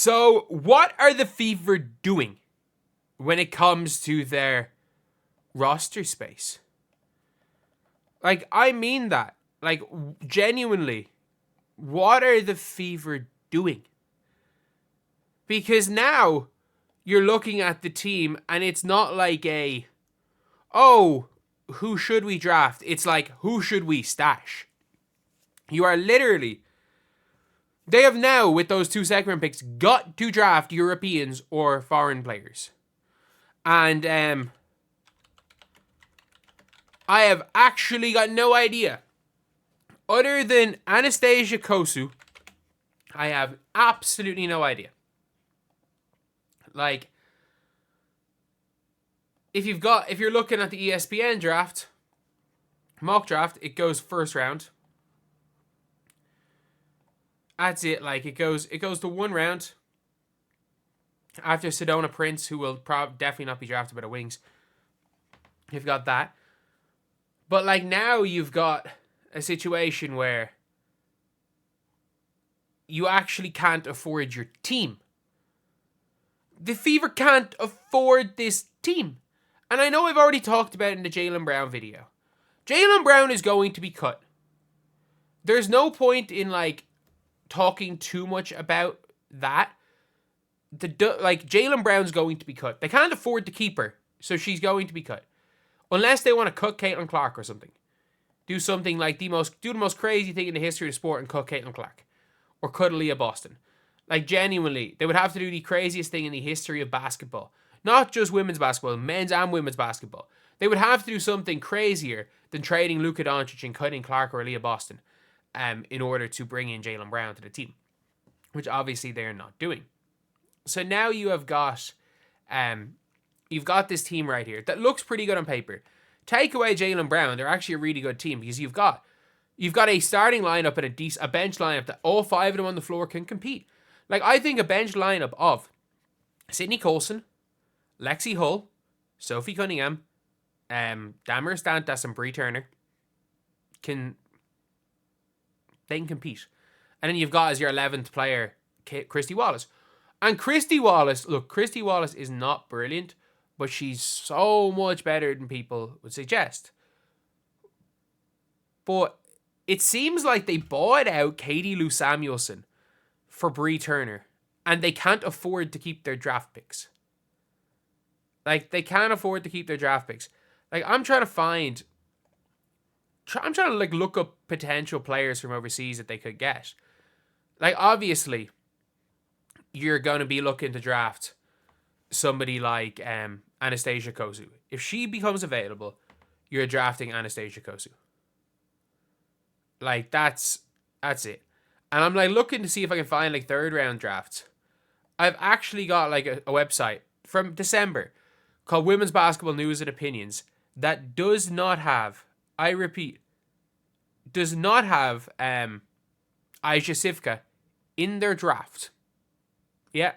So, what are the Fever doing when it comes to their roster space? Like, I mean that. Like, genuinely, what are the Fever doing? Because now you're looking at the team and it's not like who should we draft? It's like, who should we stash? You are literally, they have now, with those 2 second round picks, got to draft Europeans or foreign players. And I have actually got no idea. Other than Anastasia Kosu, I have absolutely no idea. Like, if you're looking at the ESPN draft, mock draft, it goes first round. That's it. Like, it goes to 1 round. After Sedona Prince, who will definitely not be drafted by the Wings. You've got that. But, like, now you've got a situation where you actually can't afford your team. The Fever can't afford this team. And I know I've already talked about it in the Jaylen Brown video. Jaylen Brown is going to be cut. There's no point in, like, talking too much about that. Jaylen Brown's going to be cut. They can't afford to keep her, so she's going to be cut. Unless they want to cut Caitlin Clark or something. Do something like do the most crazy thing in the history of the sport and cut Caitlin Clark. Or cut Aaliyah Boston. Like, genuinely, they would have to do the craziest thing in the history of basketball. Not just women's basketball, men's and women's basketball. They would have to do something crazier than trading Luka Doncic and cutting Clark or Aaliyah Boston in order to bring in Jaylen Brown to the team. Which obviously they're not doing. So now you have got you've got this team right here that looks pretty good on paper. Take away Jaylen Brown, they're actually a really good team because you've got a starting lineup and a bench lineup that all 5 of them on the floor can compete. Like, I think a bench lineup of Sydney Colson, Lexi Hull, Sophie Cunningham, Damaris Dantas, and Bree Turner can compete. And then you've got as your 11th player, Christy Wallace. And Christy Wallace is not brilliant, but she's so much better than people would suggest. But it seems like they bought out Katie Lou Samuelson for Bree Turner, and they can't afford to keep their draft picks. Like, they can't afford to keep their draft picks. Like, I'm trying to like look up potential players from overseas that they could get. Like, obviously, you're going to be looking to draft somebody like Anastasia Kosu. If she becomes available, you're drafting Anastasia Kosu. Like, that's it. And I'm like looking to see if I can find like 3rd round drafts. I've actually got like a website from December called Women's Basketball News and Opinions that does not have, I repeat, does not have Aisha Sivka in their draft. Yeah.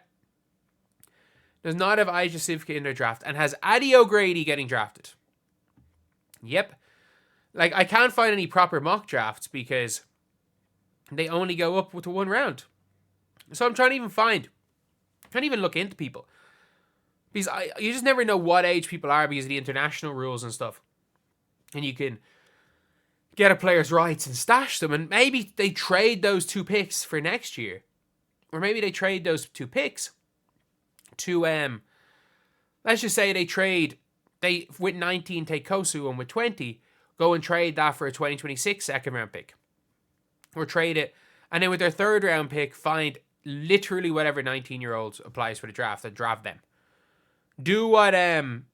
Does not have Aisha Sivka in their draft and has Addie O'Grady getting drafted. Yep. Like, I can't find any proper mock drafts because they only go up to 1 round. So I'm trying to even look into people. Because you just never know what age people are because of the international rules and stuff. And you can get a player's rights and stash them. And maybe they trade those 2 picks for next year. Or maybe they trade those 2 picks to, let's just say they with 19 take Kosu and with 20, go and trade that for a 2026 second round pick. Or trade it, and then with their 3rd round pick, find literally whatever 19-year-old applies for the draft and draft them. Do what happened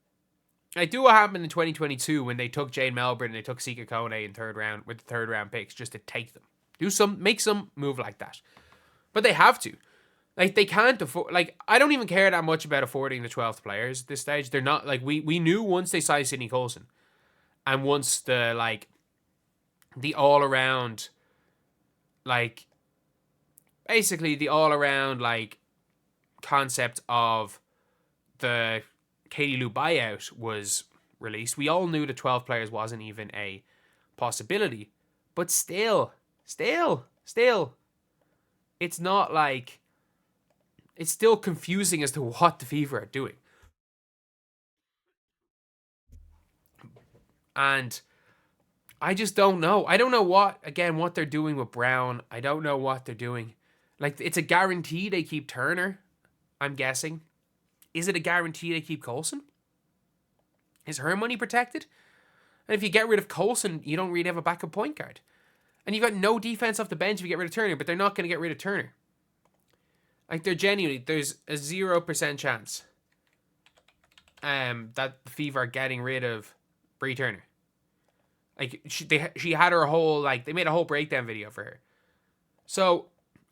in 2022 when they took Jane Melbourne and they took Sika Kone in 3rd round with the 3rd round picks just to take them. Make some move like that. But they have to. Like, they can't afford, like, I don't even care that much about affording the 12th players at this stage. They're not, like, we knew once they signed Sydney Colson and once the all-around, like, basically the all-around, like, concept of the Katie Lou buyout was released. We all knew the 12 players wasn't even a possibility. But still, it's not like it's still confusing as to what the Fever are doing. And I just don't know. I don't know what they're doing with Brown. I don't know what they're doing. Like, it's a guarantee they keep Turner, I'm guessing. Is it a guarantee they keep Coulson? Is her money protected? And if you get rid of Coulson, you don't really have a backup point guard. And you've got no defense off the bench if you get rid of Turner, but they're not going to get rid of Turner. Like, there's a 0% chance that the Fever are getting rid of Bree Turner. Like, she had her whole, like, they made a whole breakdown video for her. So,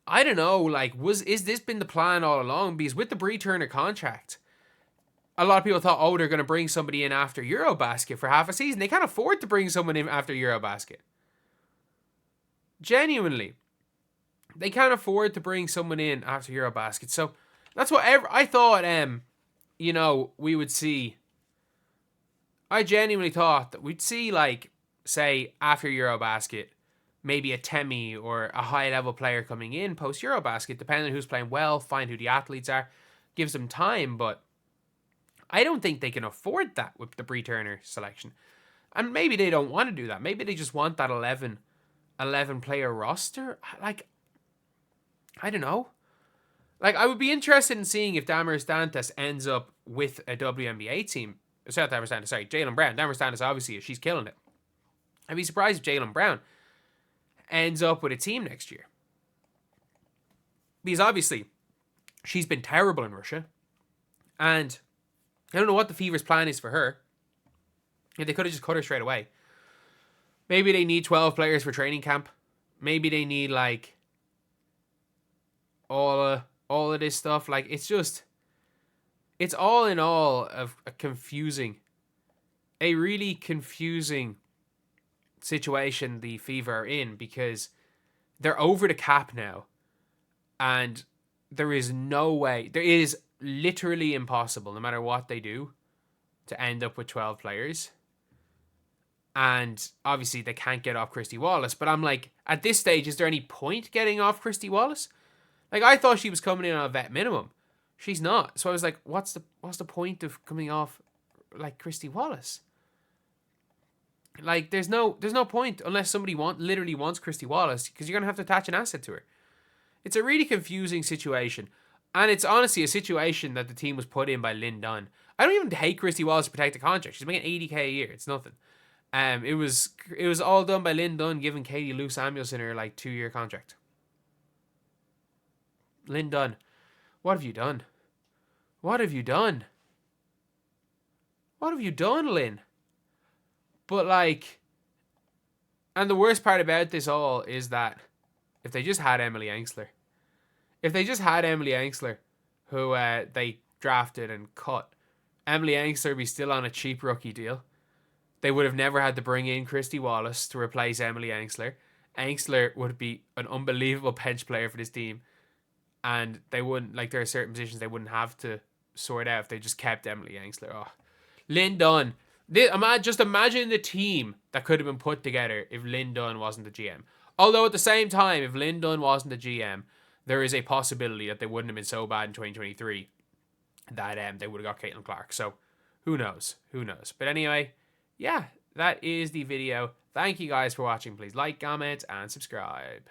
I don't know, like, is this been the plan all along? Because with the Bree Turner contract, a lot of people thought, oh, they're going to bring somebody in after Eurobasket for half a season. They can't afford to bring someone in after Eurobasket. Genuinely. They can't afford to bring someone in after Eurobasket. So, that's what I thought, we would see. I genuinely thought that we'd see, like, say, after Eurobasket, maybe a Temi or a high-level player coming in post-Eurobasket, depending on who's playing well, find who the athletes are, gives them time, but I don't think they can afford that with the Bree Turner selection. And maybe they don't want to do that. Maybe they just want that 11-player roster. Like, I don't know. Like, I would be interested in seeing if Damaris Dantas ends up with a WNBA team. Jaylen Brown. Damaris Dantas, obviously, she's killing it. I'd be surprised if Jaylen Brown ends up with a team next year. Because obviously, she's been terrible in Russia. And I don't know what the Fever's plan is for her. If they could have just cut her straight away. Maybe they need 12 players for training camp. Maybe they need, like, all of this stuff. Like, it's all in all of a really confusing situation the Fever are in, because they're over the cap now, and there is no way, it is literally impossible, no matter what they do, to end up with 12 players. And obviously they can't get off Christy Wallace, but I'm like, at this stage, is there any point getting off Christy Wallace? Like, I thought she was coming in on a vet minimum. She's not. So I was like, what's the point of coming off, like, Christy Wallace? Like, there's no point unless somebody literally wants Christy Wallace, because you're going to have to attach an asset to her. It's a really confusing situation. And it's honestly a situation that the team was put in by Lynn Dunn. I don't even hate Christy Wallace to protect the contract. She's making $80K a year. It's nothing. It was all done by Lynn Dunn giving Katie Lou Samuelson her, like, 2-year contract. Lynn Dunn, what have you done? What have you done? What have you done, Lynn? But, like, and the worst part about this all is that if they just had Emily Engsler, who they drafted and cut, Emily Engsler would be still on a cheap rookie deal. They would have never had to bring in Christy Wallace to replace Emily Engsler. Engsler would be an unbelievable bench player for this team. And they wouldn't, like, there are certain positions they wouldn't have to sort out if they just kept Emily Engsler. Oh, Lynn Dunn. Just imagine the team that could have been put together if Lynn Dunn wasn't the GM. Although at the same time, if Lynn Dunn wasn't the GM, there is a possibility that they wouldn't have been so bad in 2023 that they would have got Caitlin Clark. So who knows? But anyway, yeah, that is the video. Thank you guys for watching. Please like, comment, and subscribe.